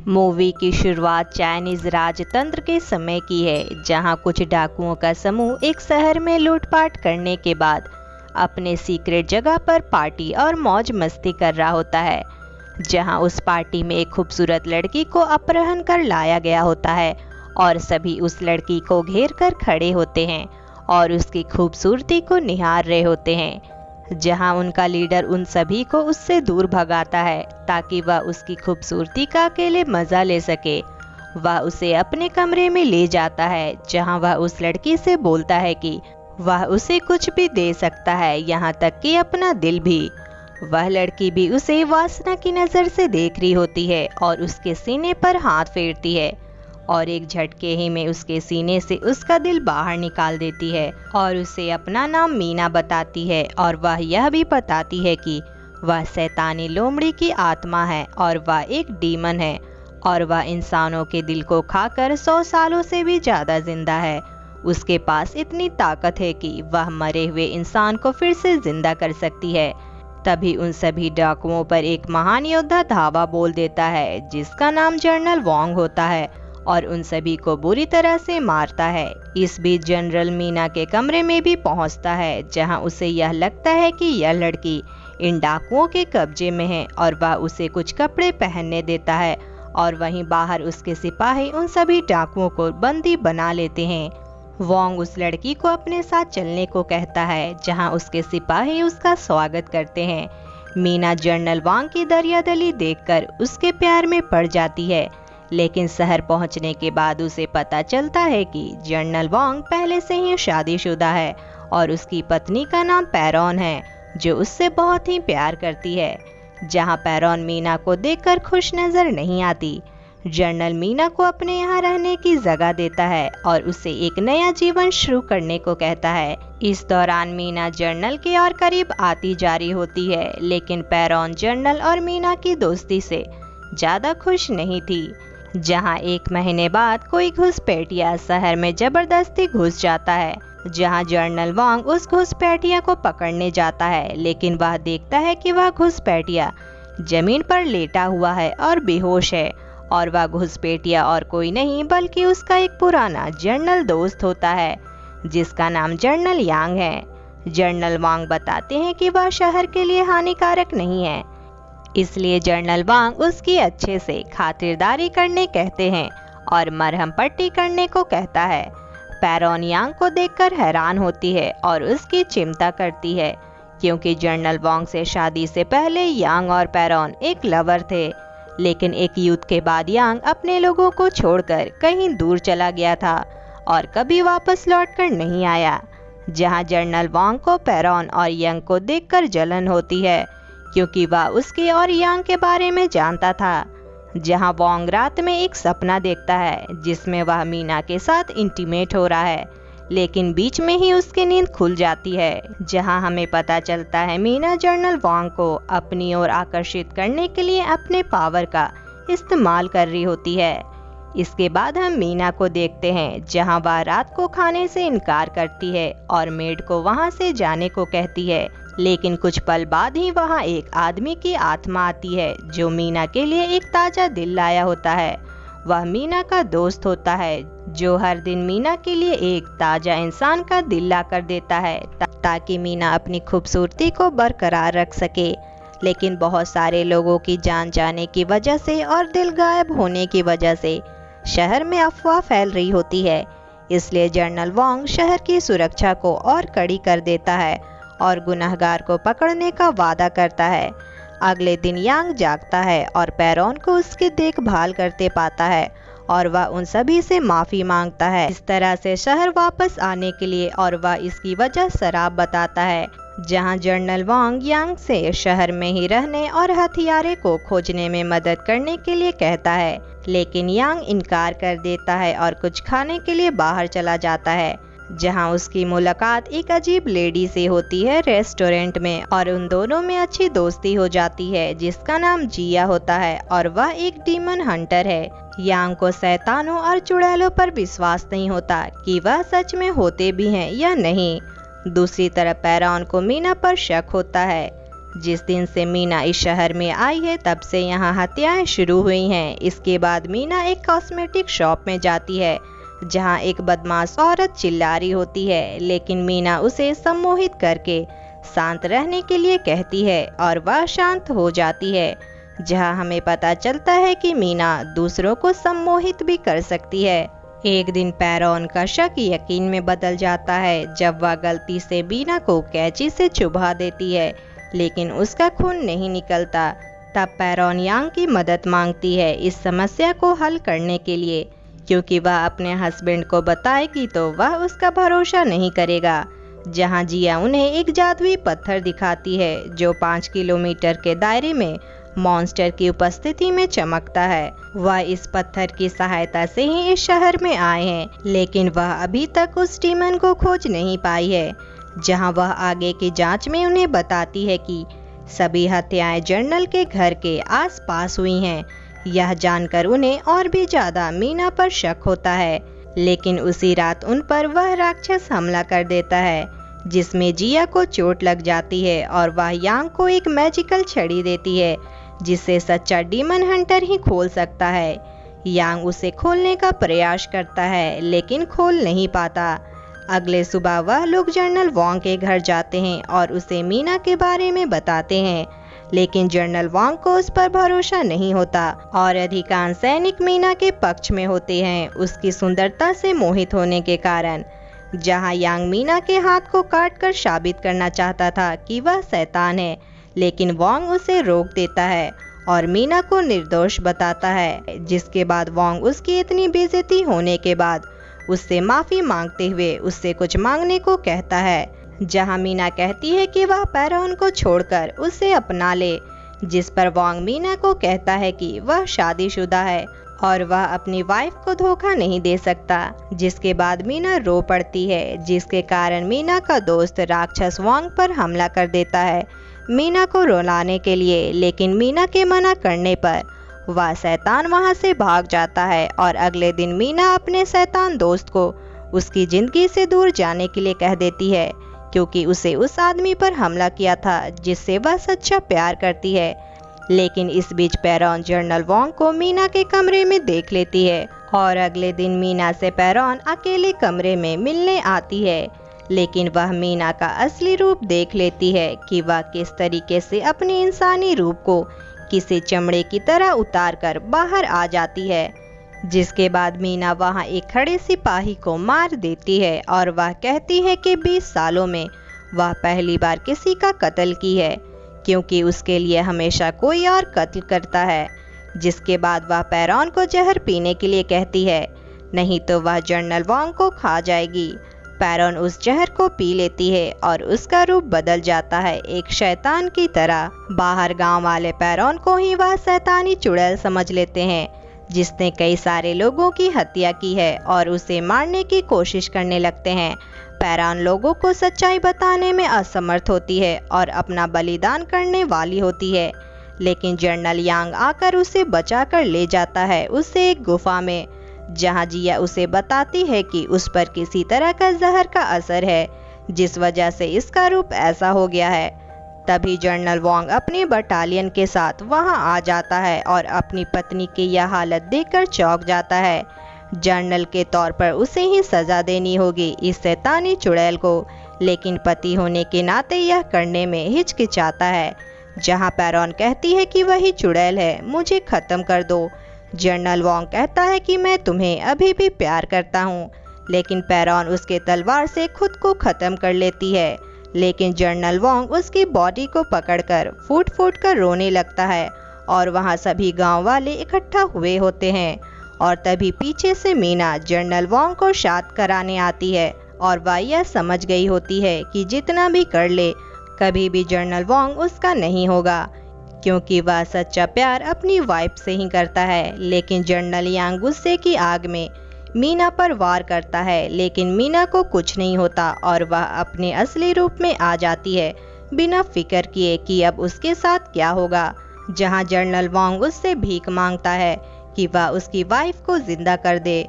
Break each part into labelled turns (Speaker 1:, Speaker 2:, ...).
Speaker 1: Movie की शुरुआत Chinese राजतंत्र के समय की है, जहां कुछ डाकुओं का समूह एक शहर में लूटपाट करने के बाद अपने सीक्रेट जगह पर पार्टी और मौज मस्ती कर रहा होता है। जहां उस पार्टी में एक खूबसूरत लड़की को अपहरण कर लाया गया होता है और सभी उस लड़की को घेर कर खड़े होते हैं और उसकी खूबसूरती को निहार रहे होते हैं। जहां उनका लीडर उन सभी को उससे दूर भगाता है ताकि वह उसकी खूबसूरती का अकेले मजा ले सके। वह उसे अपने कमरे में ले जाता है, जहां वह उस लड़की से बोलता है कि वह उसे कुछ भी दे सकता है, यहाँ तक कि अपना दिल भी। वह लड़की भी उसे वासना की नज़र से देख रही होती है और उसके सीने पर हाथ फेरती है और एक झटके ही में उसके सीने से उसका दिल बाहर निकाल देती है और उसे अपना नाम मीना बताती है। और वह यह भी बताती है कि वह शैतानी लोमड़ी की आत्मा है और वह एक डीमन है और वह इंसानों के दिल को खाकर 100 सालों से भी ज़्यादा जिंदा है। उसके पास इतनी ताकत है कि वह मरे हुए इंसान को फिर से जिंदा कर सकती है। तभी उन सभी डाकुओं पर एक महान योद्धा धावा बोल देता है, जिसका नाम जनरल वोंग होता है और उन सभी को बुरी तरह से मारता है। इस बीच जनरल मीना के कमरे में भी पहुंचता है, जहां उसे यह लगता है कि यह लड़की इन डाकुओं के कब्जे में है और वह उसे कुछ कपड़े पहनने देता है और वहीं बाहर उसके सिपाही उन सभी डाकुओं को बंदी बना लेते हैं। वोंग उस लड़की को अपने साथ चलने को कहता है, जहां उसके सिपाही उसका स्वागत करते हैं। मीना जनरल वांग की दरियादली देखकर उसके प्यार में पड़ जाती है, लेकिन शहर पहुंचने के बाद उसे पता चलता है कि जनरल वांग पहले से ही शादीशुदा है और उसकी पत्नी का नाम पैरॉन है, जो उससे बहुत ही प्यार करती है। जहां पैरॉन मीना को देखकर खुश नजर नहीं आती। जनरल मीना को अपने यहाँ रहने की जगह देता है और उसे एक नया जीवन शुरू करने को कहता है। इस दौरान मीना जनरल के और करीब आती जा रही होती है, लेकिन पैरॉन जनरल और मीना की दोस्ती से ज्यादा खुश नहीं थी। जहां एक महीने बाद कोई घुसपैठिया शहर में जबरदस्ती घुस जाता है, जहां जनरल वांग उस घुसपैठिया को पकड़ने जाता है, लेकिन वह देखता है कि वह घुसपैठिया जमीन पर लेटा हुआ है और बेहोश है और वह घुसपैठिया और कोई नहीं बल्कि उसका एक पुराना जनरल दोस्त होता है, जिसका नाम जनरल यांग है। जनरल वांग बताते हैं कि वह शहर के लिए हानिकारक नहीं है, इसलिए जनरल वांग उसकी अच्छे से खातिरदारी करने कहते हैं और मरहम पट्टी करने को कहता है। पैरॉन यांग को देखकर हैरान होती है और उसकी चिंता करती है, क्योंकि जनरल वांग से शादी से पहले यांग और पैरॉन एक लवर थे, लेकिन एक युद्ध के बाद यांग अपने लोगों को छोड़कर कहीं दूर चला गया था और कभी वापस लौटकर नहीं आया। जहां जनरल वांग को पैरॉन और यांग को देखकर जलन होती है, क्योंकि वह उसके और यांग के बारे में जानता था। जहां वोंग रात में एक सपना देखता है जिसमें वह मीना के साथ इंटीमेट हो रहा है, लेकिन बीच में ही उसकी नींद खुल जाती है। जहां हमें पता चलता है मीना जनरल वोंग को अपनी ओर आकर्षित करने के लिए अपने पावर का इस्तेमाल कर रही होती है। इसके बाद हम मीना को देखते हैं, जहां वह रात को खाने से इनकार करती है और मेड को वहां से जाने को कहती है, लेकिन कुछ पल बाद ही वहां एक आदमी की आत्मा आती है जो मीना के लिए एक ताजा दिल लाया होता है। वह मीना का दोस्त होता है, जो हर दिन मीना के लिए एक ताजा इंसान का दिल ला कर देता है ताकि मीना अपनी खूबसूरती को बरकरार रख सके। लेकिन बहुत सारे लोगों की जान जाने की वजह से और दिल गायब होने की वजह से शहर में अफवाह फैल रही होती है, इसलिए जनरल वोंग शहर की सुरक्षा को और कड़ी कर देता है और गुनहगार को पकड़ने का वादा करता है। अगले दिन यांग जागता है और पैरॉन को उसकी देखभाल करते पाता है और वह उन सभी से माफ़ी मांगता है इस तरह से शहर वापस आने के लिए, और वह इसकी वजह शराब बताता है। जहां जनरल वांग यांग से शहर में ही रहने और हथियारे को खोजने में मदद करने के लिए कहता है, लेकिन यांग इनकार कर देता है और कुछ खाने के लिए बाहर चला जाता है। जहां उसकी मुलाकात एक अजीब लेडी से होती है रेस्टोरेंट में, और उन दोनों में अच्छी दोस्ती हो जाती है, जिसका नाम जिया होता है और वह एक डीमन हंटर है। यांग को शैतानों और चुड़ैलों पर विश्वास नहीं होता कि वह सच में होते भी हैं या नहीं। दूसरी तरफ पैरॉन को मीना पर शक होता है, जिस दिन से मीना इस शहर में आई है तब से यहाँ हत्याएं शुरू हुई हैं। इसके बाद मीना एक कॉस्मेटिक शॉप में जाती है जहाँ एक बदमाश औरत चिल्ला रही होती है, लेकिन मीना उसे सम्मोहित करके शांत रहने के लिए कहती है और वह शांत हो जाती है। जहाँ हमें पता चलता है कि मीना दूसरों को सम्मोहित भी कर सकती है। एक दिन पैरॉन का शक यकीन में बदल जाता है जब वह गलती से मीना को कैंची से चुभा देती है, लेकिन उसका खून नहीं निकलता। तब पैरॉन यांग की मदद मांगती है इस समस्या को हल करने के लिए, क्योंकि वह अपने हस्बैंड को बताएगी तो वह उसका भरोसा नहीं करेगा। जहां जिया उन्हें एक जादुई पत्थर दिखाती है जो 5 किलोमीटर के दायरे में मॉन्स्टर की उपस्थिति में चमकता है। वह इस पत्थर की सहायता से ही इस शहर में आए हैं, लेकिन वह अभी तक उस डीमन को खोज नहीं पाई है। जहां वह आगे की जांच में उन्हें बताती है कि सभी हत्याएं जर्नल के घर के आसपास हुई हैं। यह जानकर उन्हें और भी ज्यादा मीना पर शक होता है, लेकिन उसी रात उन पर वह राक्षस हमला कर देता है जिसमें जिया को चोट लग जाती है और वह यांग को एक मैजिकल छड़ी देती है जिसे सच्चा डीमन हंटर ही खोल सकता है। यांग उसे खोलने का प्रयास करता है लेकिन खोल नहीं पाता। अगले सुबह वह लोग जनरल वांग के घर जाते हैं और उसे मीना के बारे में बताते हैं, लेकिन जनरल वांग को उस पर भरोसा नहीं होता और अधिकांश सैनिक मीना के पक्ष में होते हैं उसकी सुंदरता से मोहित होने के कारण। जहां यांग मीना के हाथ को काटकर साबित करना चाहता था कि वह शैतान है, लेकिन वांग उसे रोक देता है और मीना को निर्दोष बताता है। जिसके बाद वांग उसकी इतनी बेइज्जती होने के बाद उससे माफी मांगते हुए उससे कुछ मांगने को कहता है। जहां मीना कहती है कि वह पैरॉन को छोड़कर उसे अपना ले, जिस पर वांग मीना को कहता है कि वह शादीशुदा है और वह अपनी वाइफ को धोखा नहीं दे सकता। जिसके बाद मीना रो पड़ती है, जिसके कारण मीना का दोस्त राक्षस वांग पर हमला कर देता है मीना को रुलाने के लिए, लेकिन मीना के मना करने पर वह शैतान वहां से भाग जाता है और अगले दिन मीना अपने शैतान दोस्त को उसकी जिंदगी से दूर जाने के लिए कह देती है, क्योंकि उसे उस आदमी पर हमला किया था जिससे वह सच्चा प्यार करती है। लेकिन इस बीच पैरॉन जनरल वांग को मीना के कमरे में देख लेती है और अगले दिन मीना से पैरॉन अकेले कमरे में मिलने आती है, लेकिन वह मीना का असली रूप देख लेती है कि वह किस तरीके से अपने इंसानी रूप को किसी चमड़े की तरह उतार कर बाहर आ जाती है। जिसके बाद मीना वहां एक खड़े सिपाही को मार देती है और वह कहती है कि 20 सालों में वह पहली बार किसी का कत्ल की है, क्योंकि उसके लिए हमेशा कोई और कत्ल करता है। जिसके बाद वह पैरॉन को जहर पीने के लिए कहती है, नहीं तो वह जनरल वांग को खा जाएगी। पैरॉन उस जहर को पी लेती है और उसका रूप बदल जाता है एक शैतान की तरह। बाहर गांव वाले पैरॉन को ही वह शैतानी चुड़ैल समझ लेते हैं जिसने कई सारे लोगों की हत्या की है और उसे मारने की कोशिश करने लगते हैं। पैरॉन लोगों को सच्चाई बताने में असमर्थ होती है और अपना बलिदान करने वाली होती है, लेकिन जनरल यांग आकर उसे बचा कर ले जाता है उसे एक गुफा में, जहां जिया उसे बताती है कि उस पर किसी तरह का जहर का असर है जिस वजह से इसका रूप ऐसा हो गया है। तभी जनरल वांग अपनी बटालियन के साथ वहां आ जाता है और अपनी पत्नी की यह हालत देखकर चौंक जाता है। जनरल के तौर पर उसे ही सजा देनी होगी इस शैतानी चुड़ैल को, लेकिन पति होने के नाते यह करने में हिचकिचाता है। जहां पैरॉन कहती है कि वही चुड़ैल है, मुझे खत्म कर दो। जनरल वांग कहता है कि मैं तुम्हें अभी भी प्यार करता हूँ, लेकिन पैरॉन उसके तलवार से खुद को खत्म कर लेती है। लेकिन जनरल वांग उसकी बॉडी को पकड़कर फूट फूट कर रोने लगता है और वहाँ सभी गांव वाले इकट्ठा हुए होते हैं। और तभी पीछे से मीना जनरल वांग को शादी कराने आती है और वह यह समझ गई होती है कि जितना भी कर ले कभी भी जनरल वांग उसका नहीं होगा, क्योंकि वह सच्चा प्यार अपनी वाइफ से ही करता है। लेकिन जनरल यांग गुस्से की आग में मीना पर वार करता है, लेकिन मीना को कुछ नहीं होता और वह अपने असली रूप में आ जाती है बिना फिक्र किए कि अब उसके साथ क्या होगा। जहां जनरल वांग उससे भीख मांगता है कि वह उसकी वाइफ को जिंदा कर दे,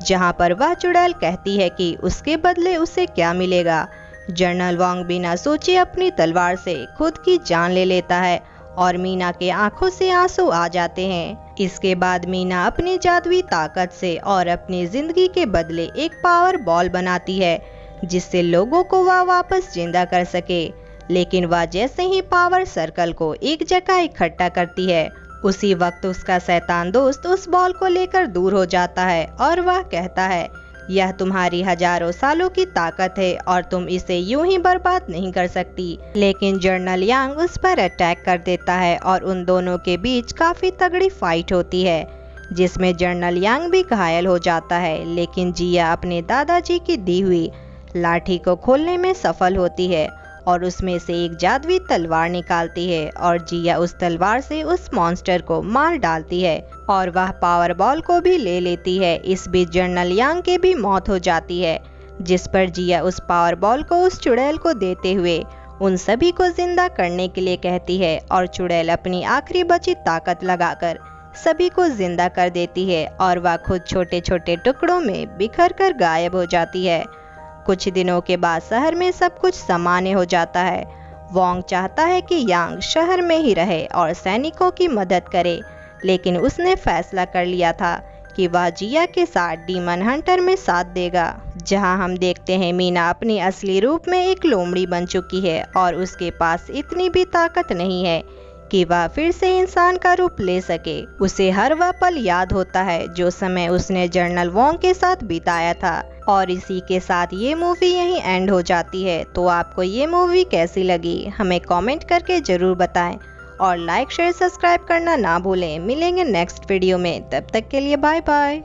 Speaker 1: जहां पर वह चुड़ैल कहती है कि उसके बदले उसे क्या मिलेगा। जनरल वांग बिना सोचे अपनी तलवार से खुद की जान ले लेता है और मीना के आंखों से आंसू आ जाते हैं। इसके बाद मीना अपनी जादुई ताकत से और अपनी जिंदगी के बदले एक पावर बॉल बनाती है जिससे लोगों को वह वापस जिंदा कर सके। लेकिन वह जैसे ही पावर सर्कल को एक जगह इकट्ठा करती है, उसी वक्त उसका शैतान दोस्त उस बॉल को लेकर दूर हो जाता है और वह कहता है, यह तुम्हारी हजारों सालों की ताकत है और तुम इसे यूं ही बर्बाद नहीं कर सकती। लेकिन जनरल यांग उस पर अटैक कर देता है और उन दोनों के बीच काफी तगड़ी फाइट होती है जिसमें जनरल यांग भी घायल हो जाता है। लेकिन जिया अपने दादाजी की दी हुई लाठी को खोलने में सफल होती है और उसमें से एक जादुई तलवार निकालती है और जिया उस तलवार से उस मॉन्स्टर को मार डालती है और वह पावर बॉल को भी ले लेती है। इस बीच जनरल यांग की भी मौत हो जाती है, जिस पर जिया उस पावर बॉल को उस चुड़ैल को देते हुए उन सभी को जिंदा करने के लिए कहती है और चुड़ैल अपनी आखिरी बची ताकत लगाकर सभी को जिंदा कर देती है और वह खुद छोटे छोटे टुकड़ों में बिखर कर गायब हो जाती है। कुछ दिनों के बाद शहर में सब कुछ सामान्य हो जाता है। वांग चाहता है कि यांग शहर में ही रहे और सैनिकों की मदद करे, लेकिन उसने फैसला कर लिया था कि वह जिया के साथ डीमन हंटर में साथ देगा, जहां हम देखते हैं मीना अपनी असली रूप में एक लोमड़ी बन चुकी है और उसके पास इतनी भी ताकत नहीं है कि वह फिर से इंसान का रूप ले सके। उसे हर वह पल याद होता है जो समय उसने जनरल वांग के साथ बिताया था। और इसी के साथ ये मूवी यहीं एंड हो जाती है। तो आपको ये मूवी कैसी लगी हमें कमेंट करके ज़रूर बताएं और लाइक शेयर सब्सक्राइब करना ना भूलें। मिलेंगे नेक्स्ट वीडियो में, तब तक के लिए बाय बाय।